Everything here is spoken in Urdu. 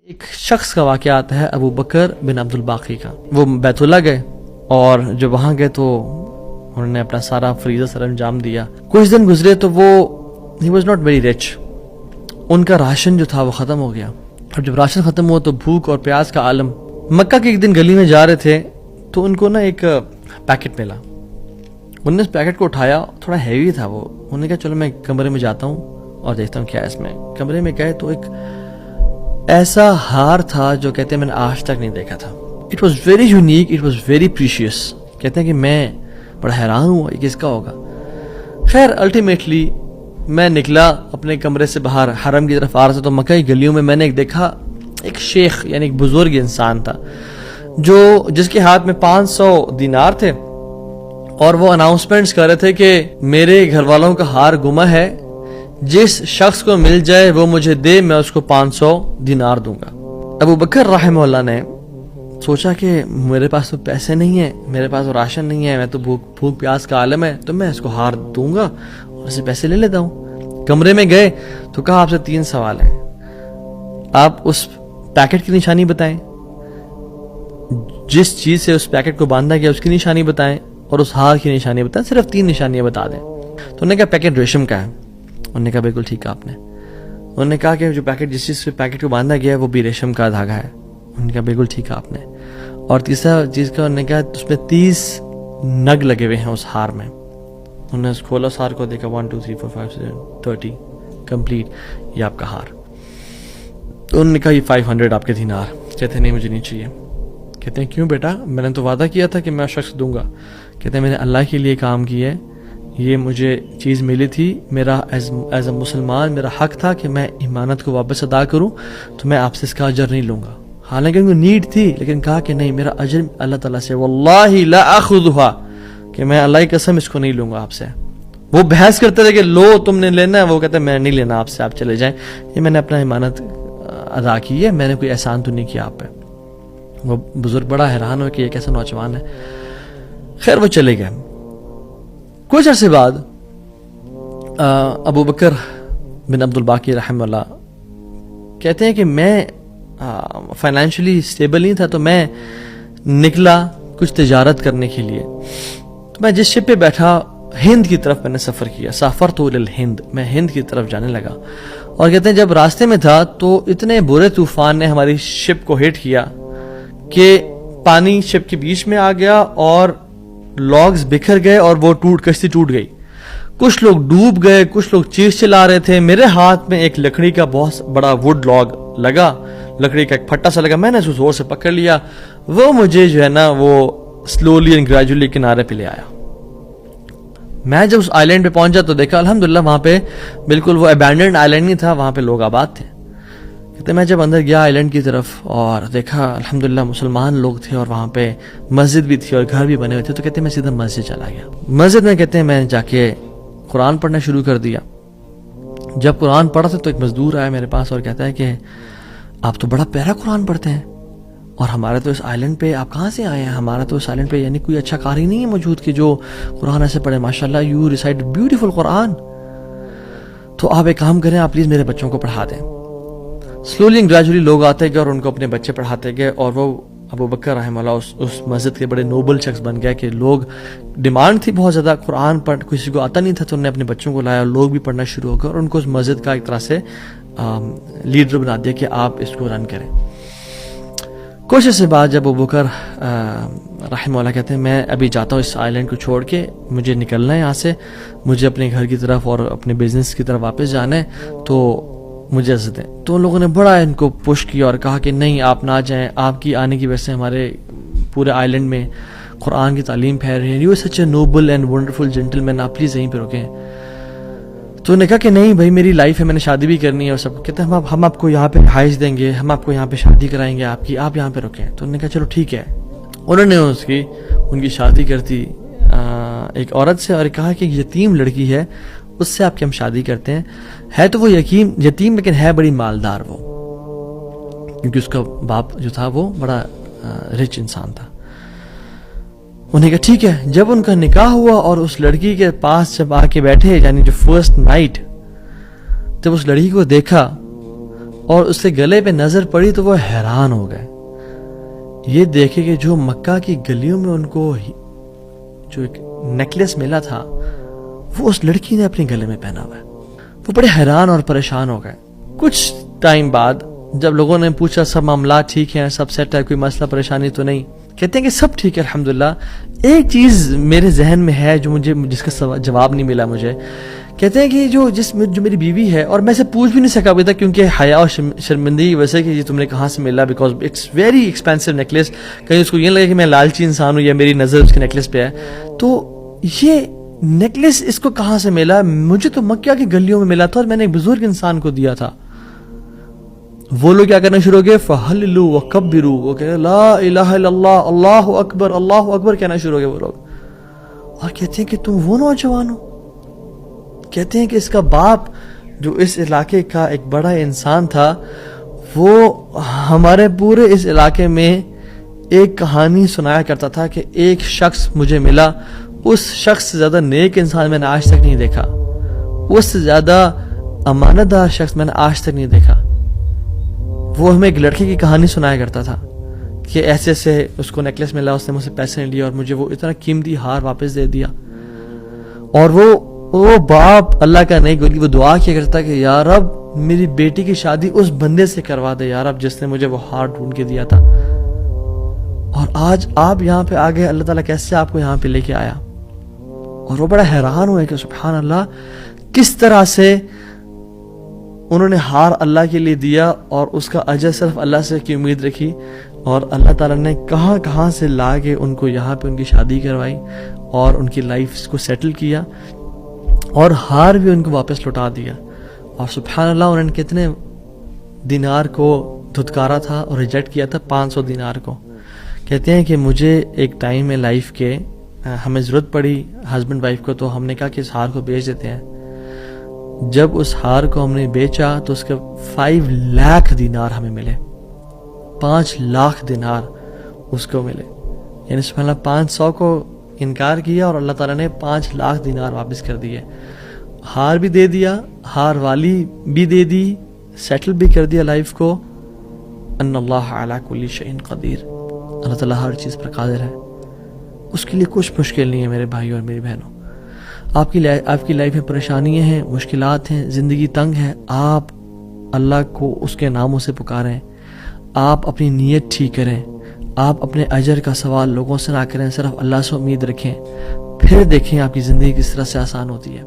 ایک شخص کا واقعہ آتا ہے ابو بکر بن عبد الباقی کا. وہ بیت اللہ گئے اور جب وہاں گئے تو انہوں نے اپنا سارا فریضہ سر انجام دیا. کچھ دن گزرے تو وہ he was not very rich. ان کا راشن جو تھا وہ ختم ہو گیا. اور جب راشن ختم ہوا تو بھوک اور پیاس کا عالم. مکہ کے ایک دن گلی میں جا رہے تھے تو ان کو نا ایک پیکٹ ملا. انہوں نے اس پیکٹ کو اٹھایا, تھوڑا ہیوی تھا وہ. انہوں نے کہا چلو میں کمرے میں جاتا ہوں اور دیکھتا ہوں کیا ہے اس میں. کمرے میں گئے تو ایک ایسا ہار تھا جو کہتے ہیں میں نے آج تک نہیں دیکھا تھا. It was very unique, it was very precious. کہتے ہیں کہ میں بڑا حیران ہوا یہ کس کا ہوگا. خیر الٹیمیٹلی میں نکلا اپنے کمرے سے باہر حرم کی طرف آ رہا تھا تو مکہ کی گلیوں میں نے ایک دیکھا ایک شیخ یعنی ایک بزرگ انسان تھا جس کے ہاتھ میں 500 دینار تھے اور وہ اناؤنسمنٹس کر رہے تھے کہ میرے گھر والوں کا ہار گما ہے, جس شخص کو مل جائے وہ مجھے دے, میں اس کو 500 دینار دوں گا. ابو بکر رحمہ اللہ نے سوچا کہ میرے پاس تو پیسے نہیں ہیں, میرے پاس تو راشن نہیں ہے, میں تو بھوک پیاس کا عالم ہے, تو میں اس کو ہار دوں گا اور اسے پیسے لے لیتا ہوں. کمرے میں گئے تو کہا آپ سے 3 سوال ہیں, آپ اس پیکٹ کی نشانی بتائیں, جس چیز سے اس پیکٹ کو باندھا گیا اس کی نشانی بتائیں, اور اس ہار کی نشانی بتائیں. صرف 3 نشانیاں بتا دیں. تو انہوں نے کہا پیکٹ ریشم کا ہے. انہوں نے کہا بالکل ٹھیک ہے آپ نے. انہوں نے کہا کہ جو پیکٹ جس چیز سے پیکٹ کو باندھا گیا ہے وہ بھی ریشم کا دھاگا ہے. انہوں نے کہا بالکل ٹھیک ہے آپ نے. اور تیسرا چیز کا انہوں نے کہا اس میں 30 نگ لگے ہوئے ہیں اس ہار میں. انہوں نے کھولا اس ہار کو, دیکھا 1 2 3 4 5 6 30 کمپلیٹ, یہ آپ کا ہار. تو انہوں نے کہا یہ 500 آپ کے دینار. کہتے ہیں نہیں مجھے نہیں چاہیے. کہتے ہیں کیوں بیٹا, میں نے تو وعدہ کیا تھا کہ میں شخص دوں گا. کہتے ہیں میں نے اللہ کے لیے کام کیا ہے, یہ مجھے چیز ملی تھی, میرا ایز اے مسلمان میرا حق تھا کہ میں امانت کو واپس ادا کروں, تو میں آپ سے اس کا اجر نہیں لوں گا. حالانکہ ان کو نیڈ تھی لیکن کہا کہ نہیں میرا اجر اللہ تعالیٰ سے, واللہ لا اخذها, کہ میں اللہ کی قسم اس کو نہیں لوں گا آپ سے. وہ بحث کرتے تھے کہ لو تم نے لینا ہے, وہ کہتے ہیں میں نہیں لینا آپ سے, آپ چلے جائیں, یہ میں نے اپنا امانت ادا کی ہے, میں نے کوئی احسان تو نہیں کیا آپ پہ. وہ بزرگ بڑا حیران ہو کہ یہ کیسا نوجوان ہے. خیر وہ چلے گئے. کچھ عرصے بعد ابو بکر بن عبد الباقی رحمہ اللہ کہتے ہیں کہ میں فائنینشلی اسٹیبل نہیں تھا, تو میں نکلا کچھ تجارت کرنے کے لیے. تو میں جس شپ پہ بیٹھا ہند کی طرف میں نے سفر کیا. سافرت الی الہند, میں ہند کی طرف جانے لگا. اور کہتے ہیں جب راستے میں تھا تو اتنے برے طوفان نے ہماری شپ کو ہٹ کیا کہ پانی شپ کے بیچ میں آ گیا اور لاگز بکھر گئے اور وہ کشتی ٹوٹ گئی. کچھ لوگ ڈوب گئے, کچھ لوگ چیخ چلا رہے تھے. میرے ہاتھ میں ایک لکڑی کا بہت بڑا ووڈ لاگ لگا, لکڑی کا ایک پھٹا سا لگا. میں نے اس کو زور سے پکڑ لیا, وہ مجھے جو ہے نا وہ سلولی اینڈ گریجولی کنارے پہ لے آیا. میں جب اس آئلینڈ پہ پہنچا تو دیکھا الحمدللہ وہاں پہ بالکل وہ ابینڈنڈ آئلینڈ نہیں تھا, وہاں پہ لوگ آباد تھے. کہتے میں جب اندر گیا آئلینڈ کی طرف اور دیکھا الحمدللہ مسلمان لوگ تھے اور وہاں پہ مسجد بھی تھی اور گھر بھی بنے ہوئے تھے. تو کہتے ہیں میں سیدھا مسجد چلا گیا. مسجد میں کہتے ہیں میں جا کے قرآن پڑھنا شروع کر دیا. جب قرآن پڑھا تھا تو ایک مزدور آیا میرے پاس اور کہتا ہے کہ آپ تو بڑا پیارا قرآن پڑھتے ہیں, اور ہمارے تو اس آئلینڈ پہ آپ کہاں سے آئے ہیں, ہمارا تو اس آئلینڈ پہ یعنی کوئی اچھا قاری نہیں ہے موجود کہ جو قرآن ایسے پڑھے, ماشاءاللہ یو ریسائٹ بیوٹیفل قرآن, تو آپ ایک کام کریں, آپ پلیز میرے بچوں کو پڑھا دیں. سلولی اینڈ گریجولی لوگ آتے گئے اور ان کو اپنے بچے پڑھاتے گئے, اور وہ ابو بکر رحمہ اللہ اس مسجد کے بڑے نوبل شخص بن گیا کہ لوگ ڈیمانڈ تھی بہت زیادہ, قرآن پڑھ کسی کو آتا نہیں تھا, تو انہوں نے اپنے بچوں کو لایا اور لوگ بھی پڑھنا شروع ہو گئے, اور ان کو اس مسجد کا ایک طرح سے لیڈر بنا دیا کہ آپ اس کو رن کریں. کچھ عرصے بعد جب ابو بکر رحمہ اللہ کہتے ہیں میں ابھی جاتا ہوں اس آئلینڈ کو چھوڑ کے, مجھے نکلنا ہے یہاں سے, مجھے اپنے گھر کی طرف اور اپنے بزنس کی طرف واپس جانا ہے, تو مجھے اجازت دیں. تو ان لوگوں نے بڑا ان کو پش کیا اور کہا کہ نہیں آپ نہ جائیں, آپ کی آنے کی وجہ سے ہمارے پورے آئلینڈ میں قرآن کی تعلیم پھیل رہی ہے, you such a noble and wonderful gentleman, آپ پلیز یہیں پہ رکیں. تو انہوں نے کہا کہ نہیں بھائی میری لائف ہے, میں نے شادی بھی کرنی ہے اور سب. کہتے ہیں ہم آپ کو یہاں پہ رہائش دیں گے, ہم آپ کو یہاں پہ شادی کرائیں گے آپ کی, آپ یہاں پہ رکیں. تو انہوں نے کہا چلو ٹھیک ہے. انہوں نے ان کی شادی کر دی ایک عورت سے, اور کہا کہ یتیم لڑکی ہے اس سے آپ کی ہم شادی کرتے ہیں. ہے تو وہ یتیم لیکن ہے بڑی مالدار وہ, کیونکہ اس کا باپ جو تھا وہ بڑا رچ انسان تھا. انہوں نے کہا ٹھیک ہے. جب ان کا نکاح ہوا اور اس لڑکی کے پاس جب آ کے بیٹھے, یعنی جو فرسٹ نائٹ, جب اس لڑکی کو دیکھا اور اس کے گلے پہ نظر پڑی تو وہ حیران ہو گئے یہ دیکھے کہ جو مکہ کی گلیوں میں ان کو جو ایک نیکلس ملا تھا وہ اس لڑکی نے اپنے گلے میں پہنا ہوا ہے. وہ بڑے حیران اور پریشان ہو گئے. کچھ ٹائم بعد جب لوگوں نے پوچھا سب معاملات ٹھیک ہیں, سب سیٹ ہے, کوئی مسئلہ پریشانی تو نہیں, کہتے ہیں کہ سب ٹھیک ہے الحمدللہ. ایک چیز میرے ذہن میں ہے جو جس کا جواب نہیں ملا مجھے. کہتے ہیں کہ جو میری بیوی ہے, اور میں اسے پوچھ بھی نہیں سکا ابھی تک کیونکہ حیا اور شرمندگی کی وجہ سے کہ یہ تم نے کہاں سے ملا, because it's very expensive necklace. کہیں اس کو یہ لگے کہ میں لالچی انسان ہوں یا میری نظر اس کے نیکلس پہ ہے. تو یہ نیکلس اس کو کہاں سے ملا؟ مجھے تو مکہ کی گلیوں میں ملا تھا اور میں نے ایک بزرگ انسان کو دیا تھا. وہ لوگ کیا کرنا شروع ہو گئے, فَحَلِّلُوا وَكَبِّرُوا, وہ کہتے ہیں لا الہ الا اللہ, اللہ اکبر کہنا شروع ہو گئے وہ لوگ. اور کہتے ہیں کہ تم وہ نوجوان ہو. کہتے ہیں کہ اس کا باپ جو اس علاقے کا ایک بڑا انسان تھا, وہ ہمارے پورے اس علاقے میں ایک کہانی سنایا کرتا تھا کہ ایک شخص مجھے ملا, اس شخص سے زیادہ نیک انسان میں نے آج تک نہیں دیکھا, اس سے زیادہ امانت دار شخص میں نے آج تک نہیں دیکھا. وہ ہمیں ایک لڑکے کی کہانی سنایا کرتا تھا کہ ایسے ایسے اس کو نیکلس ملا, اس نے مجھ سے پیسے نہیں لیے اور مجھے وہ اتنا قیمتی ہار واپس دے دیا. اور وہ باپ اللہ کا نہیں گولی, وہ دعا کیا کرتا کہ یا رب میری بیٹی کی شادی اس بندے سے کروا دے یا رب جس نے مجھے وہ ہار ڈھونڈ کے دیا تھا. اور آج آپ یہاں پہ آ گئے, اللہ تعالیٰ کیسے آپ کو یہاں پہ لے کے آیا. اور وہ بڑا حیران ہوئے کہ سبحان اللہ, کس طرح سے انہوں نے ہار اللہ کے لیے دیا اور اس کا اجر صرف اللہ سے کی امید رکھی, اور اللہ تعالیٰ نے کہاں کہاں سے لا کے ان کو یہاں پہ ان کی شادی کروائی اور ان کی لائف کو سیٹل کیا, اور ہار بھی ان کو واپس لوٹا دیا. اور سبحان اللہ انہوں نے کتنے دینار کو دھتکارا تھا اور ریجیکٹ کیا تھا, 500 دینار کو. کہتے ہیں کہ مجھے ایک ٹائم میں لائف کے ہمیں ضرورت پڑی ہسبینڈ وائف کو, تو ہم نے کہا کہ اس ہار کو بیچ دیتے ہیں. جب اس ہار کو ہم نے بیچا تو اس کے 5 لاکھ دینار ہمیں ملے, 5 لاکھ دینار اس کو ملے. یعنی سبحان اللہ 500 کو انکار کیا اور اللہ تعالیٰ نے 5 لاکھ دینار واپس کر دیے. ہار بھی دے دیا, ہار والی بھی دے دی, سیٹل بھی کر دیا لائف کو. ان اللہ علی کل شیء قدیر, اللہ تعالیٰ ہر چیز پر قادر ہے, اس کے لیے کچھ مشکل نہیں ہے میرے بھائیوں اور میری بہنوں. آپ کی لائف میں پریشانیاں ہیں, مشکلات ہیں, زندگی تنگ ہے, آپ اللہ کو اس کے ناموں سے پکاریں, آپ اپنی نیت ٹھیک کریں, آپ اپنے اجر کا سوال لوگوں سے نہ کریں, صرف اللہ سے امید رکھیں, پھر دیکھیں آپ کی زندگی کس طرح سے آسان ہوتی ہے.